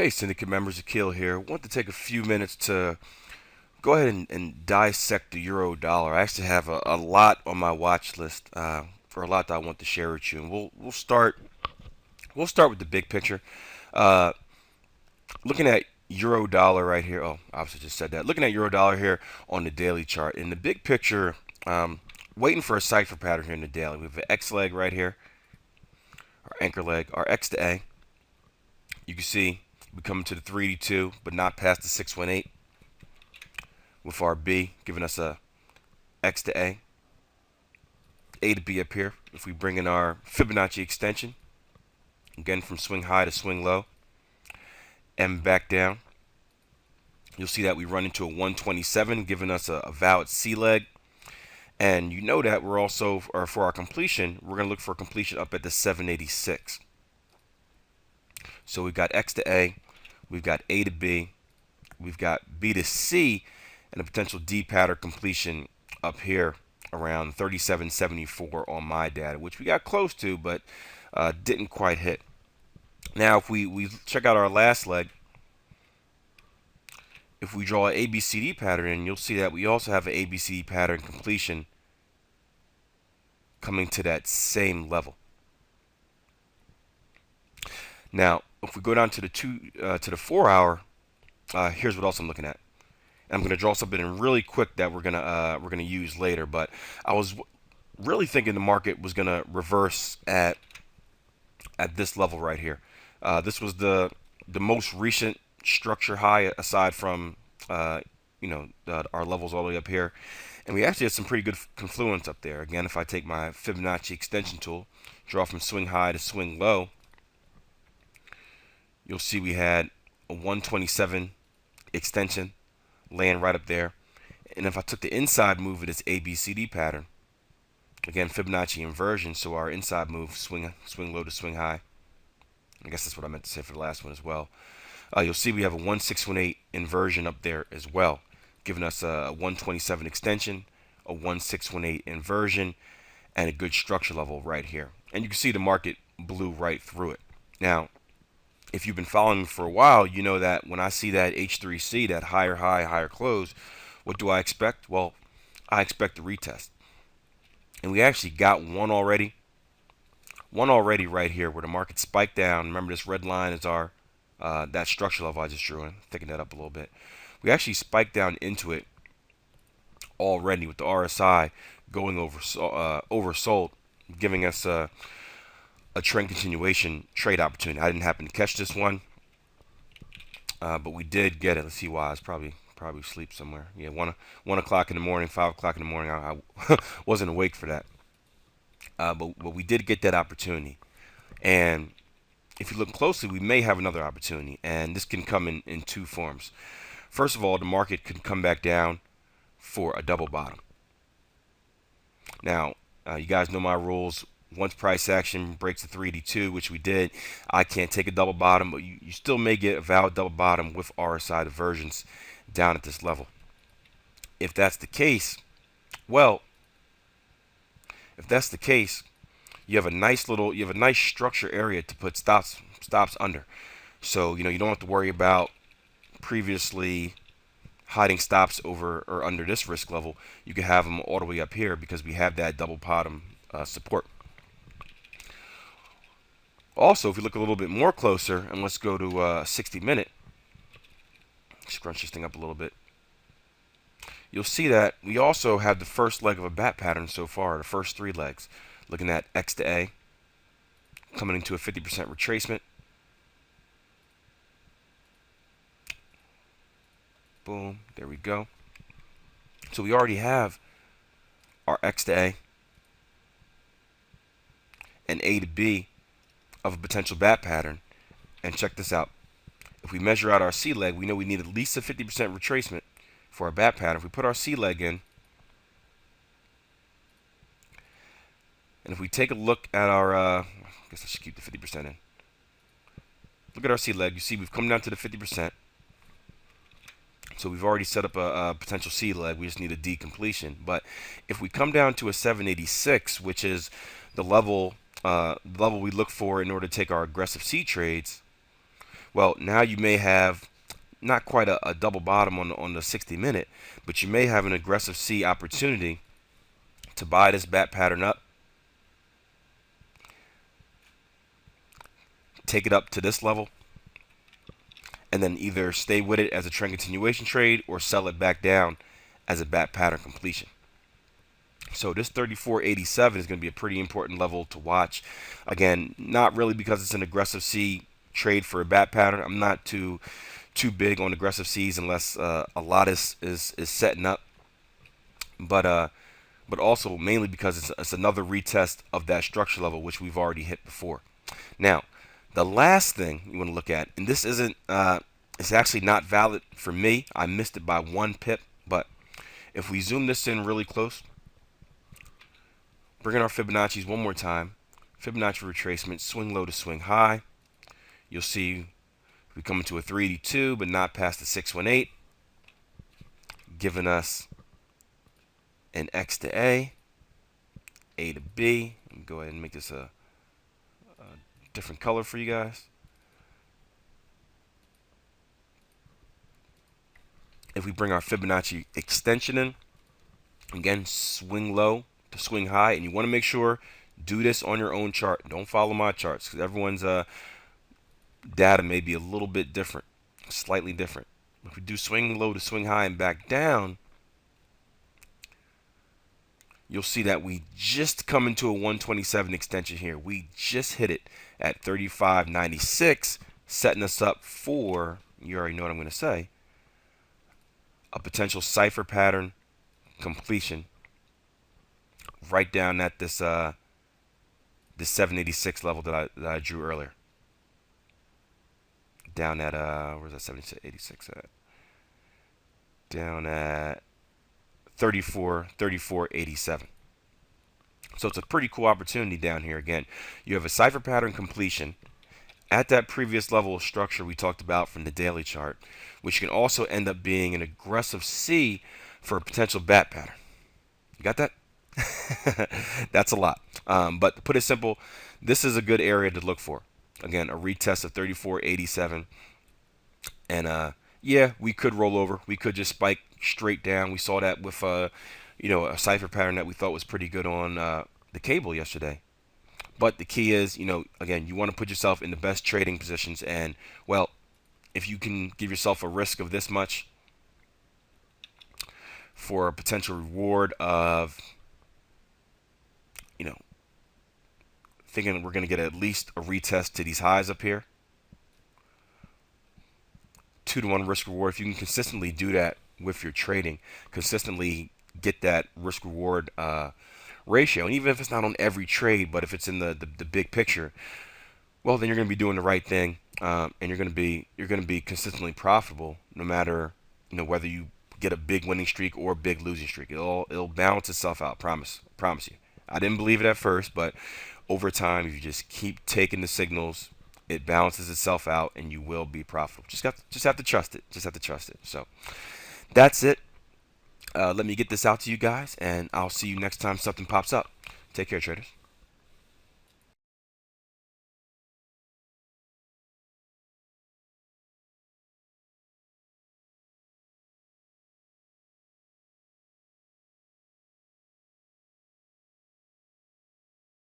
Hey, Syndicate members, Akil here. Want to take a few minutes to go ahead and dissect the euro dollar. I actually have a lot on my watch list for a lot that I want to share with you, and we'll start with the big picture. Uh, Looking at euro dollar right here. Oh, obviously just said that. Looking at euro dollar here on the daily chart. In the big picture, waiting for a cipher pattern here in the daily. We have an X leg right here, our anchor leg, our X to A. You can see we come to the 382, but not past the 618 with our B, giving us a X to A to B up here. If we bring in our Fibonacci extension, again from swing high to swing low, M back down, you'll see that we run into a 127, giving us a valid C leg. And you know that we're also, or for our completion, we're going to look for a completion up at the 786. So we've got X to A, we've got A to B, we've got B to C, and a potential D pattern completion up here around 37.74 on my data, which we got close to, but didn't quite hit. Now, if we check out our last leg, if we draw an ABCD pattern in, you'll see that we also have an ABCD pattern completion coming to that same level. Now, if we go down to the 4 hour, here's what else I'm looking at. And I'm going to draw something in really quick that we're gonna use later. But I was really thinking the market was going to reverse at this level right here. This was the most recent structure high aside from our levels all the way up here, and we actually had some pretty good confluence up there. Again, if I take my Fibonacci extension tool, draw from swing high to swing low, you'll see we had a 127 extension laying right up there. And if I took the inside move of this ABCD pattern, again Fibonacci inversion, so our inside move swing low to swing high. I guess that's what I meant to say for the last one as well. You'll see we have a 1618 inversion up there as well, giving us a 127 extension, a 1618 inversion, and a good structure level right here. And you can see the market blew right through it. Now, if you've been following me for a while, you know that when I see that H3C, that higher high, higher close, what do I expect? Well, I expect a retest. And we actually got one already. One already right here where the market spiked down. Remember, this red line is our that structure level I just drew in. Thicken that up a little bit. We actually spiked down into it already with the RSI going oversold, giving us a trend continuation trade opportunity. I didn't happen to catch this one, but we did get it. Let's see why. It's probably asleep somewhere. Yeah, 1 o'clock in the morning, 5 o'clock in the morning. I wasn't awake for that. But we did get that opportunity. And if you look closely, we may have another opportunity. And this can come in two forms. First of all, the market can come back down for a double bottom. Now, you guys know my rules. Once price action breaks the 382, which we did, I can't take a double bottom, but you still may get a valid double bottom with RSI divergence down at this level. If that's the case, well, you have a nice structure area to put stops under. So you don't have to worry about previously hiding stops over or under this risk level. You can have them all the way up here because we have that double bottom support. Also, if you look a little bit more closer, and let's go to 60 minute, scrunch this thing up a little bit, you'll see that we also have the first leg of a bat pattern so far, the first three legs. Looking at X to A, coming into a 50% retracement. Boom, there we go. So we already have our X to A and A to B of a potential bat pattern. And check this out. If we measure out our C leg, we know we need at least a 50% retracement for our bat pattern. If we put our C leg in, and if we take a look at our, I guess I should keep the 50% in. Look at our C leg. You see we've come down to the 50%. So we've already set up a potential C leg. We just need a D completion. But if we come down to a 786, which is the level we look for in order to take our aggressive C trades, Well, now you may have not quite a double bottom on the 60-minute, but you may have an aggressive C opportunity to buy this bat pattern up, take it up to this level, and then either stay with it as a trend continuation trade or sell it back down as a bat pattern completion. So this 34.87 is going to be a pretty important level to watch. Again, not really because it's an aggressive C trade for a bat pattern. I'm not too big on aggressive C's unless a lot is setting up. But also mainly because it's another retest of that structure level which we've already hit before. Now, the last thing you want to look at, and this isn't, it's actually not valid for me. I missed it by 1 pip, but if we zoom this in really close, bring in our Fibonacci's one more time. Fibonacci retracement, swing low to swing high. You'll see we come into a 382, but not past the 618, giving us an X to A to B. Let me go ahead and make this a different color for you guys. If we bring our Fibonacci extension in, again, swing low to swing high, and you want to make sure do this on your own chart. Don't follow my charts because everyone's data may be a little bit different, slightly different. If we do swing low to swing high and back down, you'll see that we just come into a 127 extension here. We just hit it at 35.96, setting us up for, you already know what I'm going to say, a potential cipher pattern completion right down at this 786 level that I drew earlier. Down at where's that 786 at? Down at 34.87. So it's a pretty cool opportunity down here. Again, you have a cipher pattern completion at that previous level of structure we talked about from the daily chart, which can also end up being an aggressive C for a potential bat pattern. You got that? That's a lot. But to put it simple, this is a good area to look for. Again, a retest of 34.87. And yeah, we could roll over. We could just spike straight down. We saw that with a cipher pattern that we thought was pretty good on the cable yesterday. But the key is, again, you want to put yourself in the best trading positions. And, well, if you can give yourself a risk of this much for a potential reward of, thinking we're going to get at least a retest to these highs up here, 2-to-1 risk reward. If you can consistently do that with your trading, consistently get that risk reward ratio, and even if it's not on every trade, but if it's in the big picture, well, then you're going to be doing the right thing, and you're going to be consistently profitable, no matter whether you get a big winning streak or a big losing streak. It'll balance itself out. Promise you. I didn't believe it at first, but over time, if you just keep taking the signals, it balances itself out, and you will be profitable. Just have to trust it. Just have to trust it. So that's it. Let me get this out to you guys, and I'll see you next time something pops up. Take care, traders.